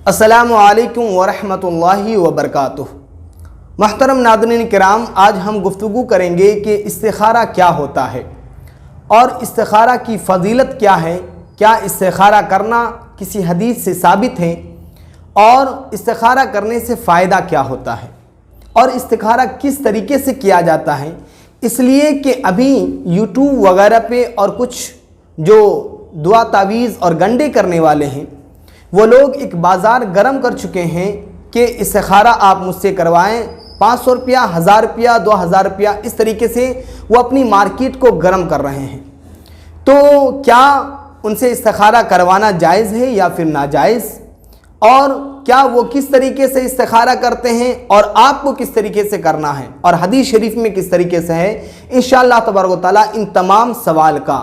السلام علیکم ورحمۃ اللہ وبرکاتہ۔ محترم ناظرین کرام، آج ہم گفتگو کریں گے کہ استخارہ کیا ہوتا ہے اور استخارہ کی فضیلت کیا ہے، کیا استخارہ کرنا کسی حدیث سے ثابت ہے اور استخارہ کرنے سے فائدہ کیا ہوتا ہے اور استخارہ کس طریقے سے کیا جاتا ہے۔ اس لیے کہ ابھی یوٹیوب وغیرہ پہ اور کچھ جو دعا تعویذ اور گنڈے کرنے والے ہیں وہ لوگ ایک بازار گرم کر چکے ہیں کہ استخارہ آپ مجھ سے کروائیں، 500 روپیہ، 1000 روپیہ، 2000 روپیہ، اس طریقے سے وہ اپنی مارکیٹ کو گرم کر رہے ہیں۔ تو کیا ان سے استخارہ کروانا جائز ہے یا پھر ناجائز، اور کیا وہ کس طریقے سے استخارہ کرتے ہیں اور آپ کو کس طریقے سے کرنا ہے اور حدیث شریف میں کس طریقے سے ہے، انشاءاللہ تبارک و تعالیٰ ان تمام سوال کا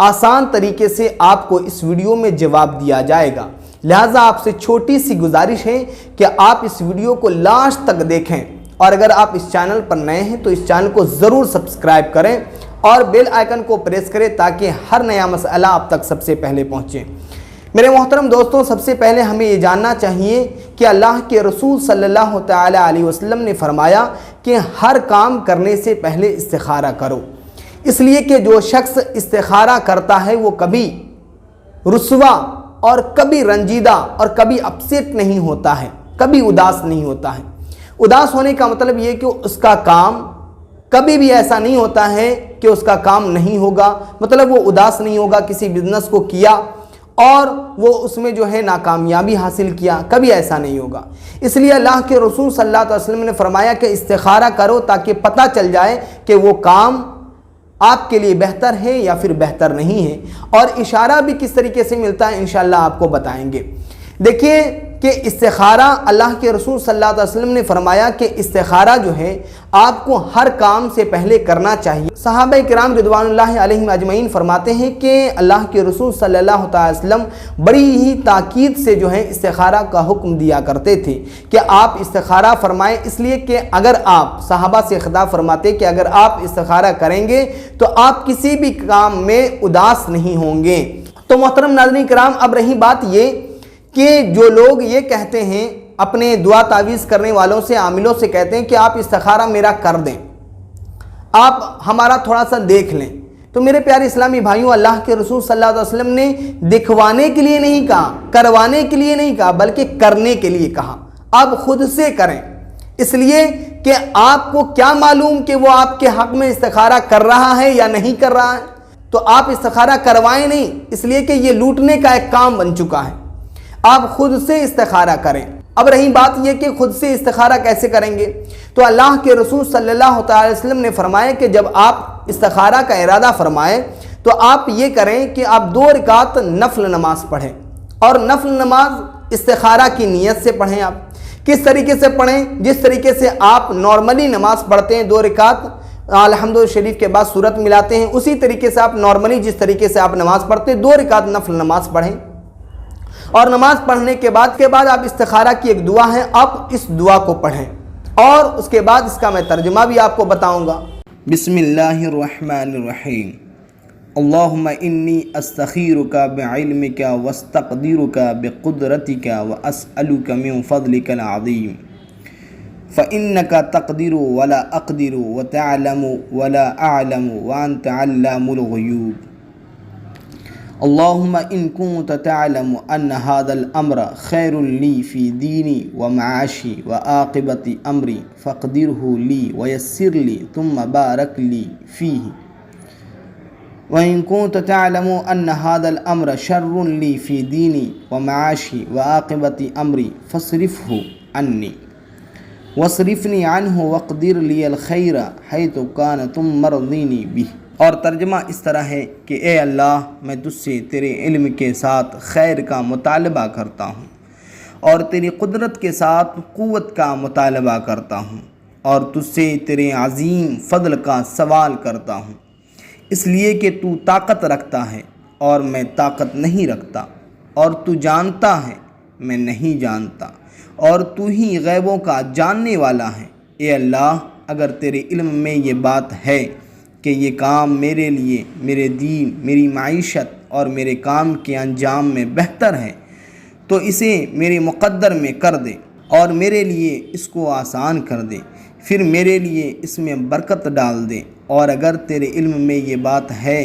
آسان طریقے سے آپ کو اس ویڈیو میں جواب دیا جائے گا۔ لہٰذا آپ سے چھوٹی سی گزارش ہے کہ آپ اس ویڈیو کو لاسٹ تک دیکھیں، اور اگر آپ اس چینل پر نئے ہیں تو اس چینل کو ضرور سبسکرائب کریں اور بیل آئیکن کو پریس کریں تاکہ ہر نیا مسئلہ آپ تک سب سے پہلے پہنچے۔ میرے محترم دوستوں، سب سے پہلے ہمیں یہ جاننا چاہیے کہ اللہ کے رسول صلی اللہ تعالیٰ علیہ وسلم نے فرمایا کہ ہر کام کرنے سے پہلے استخارہ کرو، اس لیے کہ جو شخص استخارہ کرتا ہے وہ کبھی رسوا اور کبھی رنجیدہ اور کبھی اپسیٹ نہیں ہوتا ہے، کبھی اداس نہیں ہوتا ہے۔ اداس ہونے کا مطلب یہ کہ اس کا کام کبھی بھی ایسا نہیں ہوتا ہے کہ اس کا کام نہیں ہوگا، مطلب وہ اداس نہیں ہوگا، کسی بزنس کو کیا اور وہ اس میں جو ہے ناکامیابی حاصل کیا، کبھی ایسا نہیں ہوگا۔ اس لیے اللہ کے رسول صلی اللہ علیہ وسلم نے فرمایا کہ استخارہ کرو تاکہ پتہ چل جائے کہ وہ کام آپ کے لیے بہتر ہے یا پھر بہتر نہیں ہے، اور اشارہ بھی کس طریقے سے ملتا ہے انشاءاللہ آپ کو بتائیں گے۔ دیکھیے کہ استخارہ اللہ کے رسول صلی اللہ علیہ وسلم نے فرمایا کہ استخارہ جو ہے آپ کو ہر کام سے پہلے کرنا چاہیے۔ صحابہ کرام رضوان اللہ علیہم اجمعین فرماتے ہیں کہ اللہ کے رسول صلی اللہ علیہ وسلم بڑی ہی تاکید سے جو ہے استخارہ کا حکم دیا کرتے تھے کہ آپ استخارہ فرمائیں، اس لیے کہ اگر آپ صحابہ سے خطاب فرماتے کہ اگر آپ استخارہ کریں گے تو آپ کسی بھی کام میں اداس نہیں ہوں گے۔ تو محترم ناظرین کرام، اب رہی بات یہ کہ جو لوگ یہ کہتے ہیں اپنے دعا تعویذ کرنے والوں سے، عاملوں سے کہتے ہیں کہ آپ استخارہ میرا کر دیں، آپ ہمارا تھوڑا سا دیکھ لیں، تو میرے پیارے اسلامی بھائیوں، اللہ کے رسول صلی اللہ علیہ وسلم نے دکھوانے کے لیے نہیں کہا، کروانے کے لیے نہیں کہا، بلکہ کرنے کے لیے کہا۔ آپ خود سے کریں، اس لیے کہ آپ کو کیا معلوم کہ وہ آپ کے حق میں استخارہ کر رہا ہے یا نہیں کر رہا ہے، تو آپ استخارہ کروائیں نہیں، اس لیے کہ یہ لوٹنے کا ایک کام بن چکا ہے۔ آپ خود سے استخارہ کریں۔ اب رہی بات یہ کہ خود سے استخارہ کیسے کریں گے، تو اللہ کے رسول صلی اللہ علیہ وسلم نے فرمایا کہ جب آپ استخارہ کا ارادہ فرمائیں تو آپ یہ کریں کہ آپ 2 رکعت نفل نماز پڑھیں، اور نفل نماز استخارہ کی نیت سے پڑھیں۔ آپ کس طریقے سے پڑھیں؟ جس طریقے سے آپ نارملی نماز پڑھتے ہیں، 2 رکعت الحمد شریف کے بعد سورت ملاتے ہیں، اسی طریقے سے آپ نارملی جس طریقے سے آپ نماز پڑھتے ہیں 2 رکعت نفل نماز پڑھیں، اور نماز پڑھنے کے بعد آپ استخارہ کی ایک دعا ہے، آپ اس دعا کو پڑھیں، اور اس کے بعد اس کا میں ترجمہ بھی آپ کو بتاؤں گا۔ بسم اللہ الرحمن الرحیم، اللہم انی استخیرک بعلمک واستقدرک بقدرتک واسألک من فضلک العظیم فإنک تقدر ولا اقدر وتعلم ولا اعلم وانت علام الغیوب۔ اللهم إن كنت تعلم أن هذا الأمر خير لي في ديني ومعاشي وعاقبة أمري فاقدره لي ويسر لي ثم بارك لي فيه، وإن كنت تعلم أن هذا الأمر شر لي في ديني ومعاشي وعاقبة أمري فاصرفه عني واصرفني عنه واقدر لي الخير حيث كان ثم ارضني به۔ اور ترجمہ اس طرح ہے کہ اے اللہ، میں تجھ سے تیرے علم کے ساتھ خیر کا مطالبہ کرتا ہوں، اور تیری قدرت کے ساتھ قوت کا مطالبہ کرتا ہوں، اور تجھ سے تیرے عظیم فضل کا سوال کرتا ہوں، اس لیے کہ تو طاقت رکھتا ہے اور میں طاقت نہیں رکھتا، اور تو جانتا ہے میں نہیں جانتا، اور تو ہی غیبوں کا جاننے والا ہے۔ اے اللہ، اگر تیرے علم میں یہ بات ہے کہ یہ کام میرے لیے، میرے دین، میری معیشت اور میرے کام کے انجام میں بہتر ہے، تو اسے میرے مقدر میں کر دے اور میرے لیے اس کو آسان کر دے، پھر میرے لیے اس میں برکت ڈال دے، اور اگر تیرے علم میں یہ بات ہے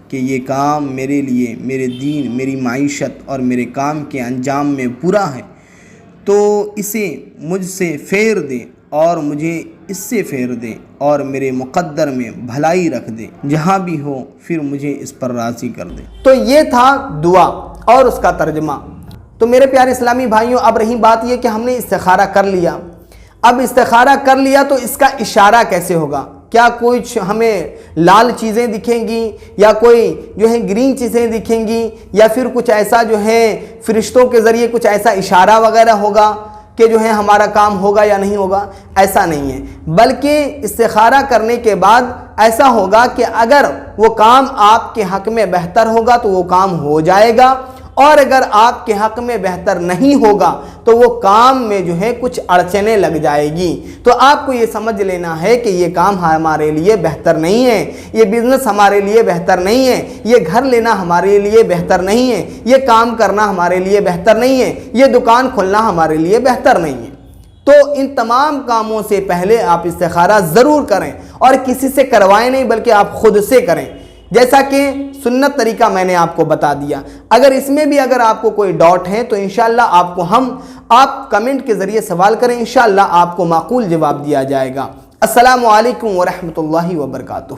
کہ یہ کام میرے لیے میرے دین، میری معیشت اور میرے کام کے انجام میں برا ہے تو اسے مجھ سے پھیر دے اور مجھے اس سے پھیر دے اور میرے مقدر میں بھلائی رکھ دے، جہاں بھی ہو پھر مجھے اس پر راضی کر دے۔ تو یہ تھا دعا اور اس کا ترجمہ۔ تو میرے پیارے اسلامی بھائیوں، اب رہی بات یہ کہ ہم نے استخارہ کر لیا، اب استخارہ کر لیا تو اس کا اشارہ کیسے ہوگا؟ کیا کچھ ہمیں لال چیزیں دکھیں گی یا کوئی جو ہے گرین چیزیں دکھیں گی یا پھر کچھ ایسا جو ہے فرشتوں کے ذریعے کچھ ایسا اشارہ وغیرہ ہوگا کہ جو ہے ہمارا کام ہوگا یا نہیں ہوگا؟ ایسا نہیں ہے، بلکہ استخارہ کرنے کے بعد ایسا ہوگا کہ اگر وہ کام آپ کے حق میں بہتر ہوگا تو وہ کام ہو جائے گا، اور اگر آپ کے حق میں بہتر نہیں ہوگا تو وہ کام میں جو ہے کچھ اڑچنیں لگ جائے گی۔ تو آپ کو یہ سمجھ لینا ہے کہ یہ کام ہمارے لیے بہتر نہیں ہے، یہ بزنس ہمارے لیے بہتر نہیں ہے، یہ گھر لینا ہمارے لیے بہتر نہیں ہے، یہ کام کرنا ہمارے لیے بہتر نہیں ہے، یہ دکان کھولنا ہمارے لیے بہتر نہیں ہے۔ تو ان تمام کاموں سے پہلے آپ استخارہ ضرور کریں، اور کسی سے کروائیں نہیں بلکہ آپ خود سے کریں، جیسا کہ سنت طریقہ میں نے آپ کو بتا دیا۔ اگر اس میں بھی اگر آپ کو کوئی ڈاؤٹ ہے تو انشاءاللہ آپ کمنٹ کے ذریعے سوال کریں، انشاءاللہ آپ کو معقول جواب دیا جائے گا۔ السلام علیکم ورحمۃ اللہ وبرکاتہ۔